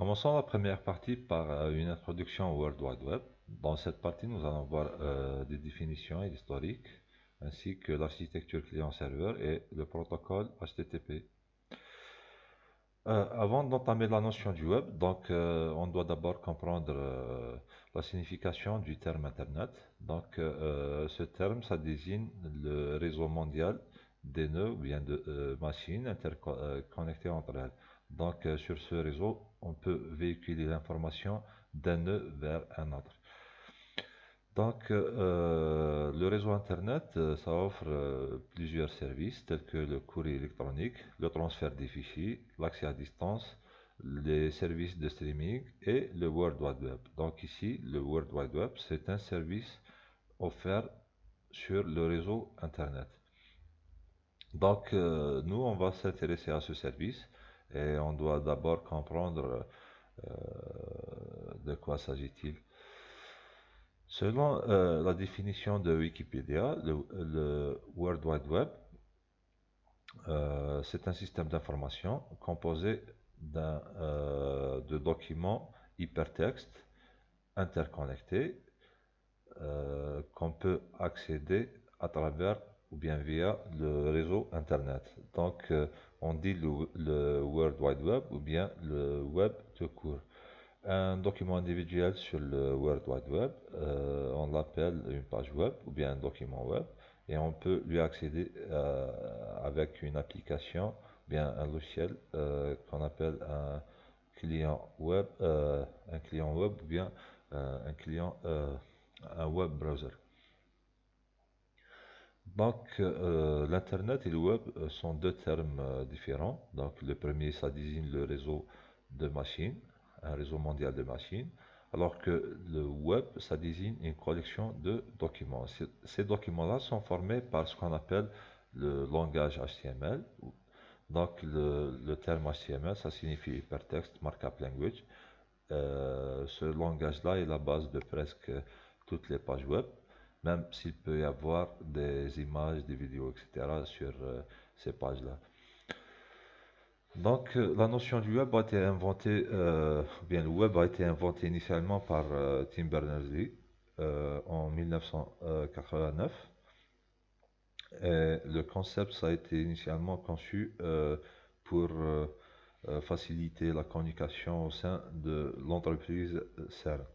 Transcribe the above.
Commençons la première partie par une introduction au World Wide Web. Dans cette partie, nous allons voir des définitions et l'historique, ainsi que l'architecture client-serveur et le protocole HTTP. Avant d'entamer la notion du web, on doit d'abord comprendre la signification du terme Internet. Ce terme, ça désigne le réseau mondial des nœuds ou bien de machines interconnectées entre elles. Sur ce réseau, on peut véhiculer l'information d'un nœud vers un autre. Le réseau Internet, ça offre plusieurs services tels que le courrier électronique, le transfert des fichiers, l'accès à distance, les services de streaming et le World Wide Web. Donc ici, le World Wide Web, c'est un service offert sur le réseau Internet. Nous, on va s'intéresser à ce service et on doit d'abord comprendre de quoi s'agit-il. Selon la définition de Wikipédia, le World Wide Web, c'est un système d'information composé de documents hypertextes interconnectés qu'on peut accéder à travers ou bien via le réseau Internet. On dit le World Wide Web ou bien le web tout court. Un document individuel sur le World Wide Web, on l'appelle une page web ou bien un document web et on peut lui accéder avec une application, bien un logiciel qu'on appelle un client web ou bien un web browser. L'Internet et le web sont deux termes différents. Donc, le premier, ça désigne le réseau de machines, un réseau mondial de machines, alors que le web, ça désigne une collection de documents. Ces documents-là sont formés par ce qu'on appelle le langage HTML. Le terme HTML, ça signifie Hypertext Markup Language. Ce langage-là est la base de presque toutes les pages web, même s'il peut y avoir des images, des vidéos, etc. sur ces pages-là. La notion du web a été inventée, bien le web a été inventé initialement par Tim Berners-Lee en 1989. Et le concept, ça a été initialement conçu pour faciliter la communication au sein de l'entreprise CERN.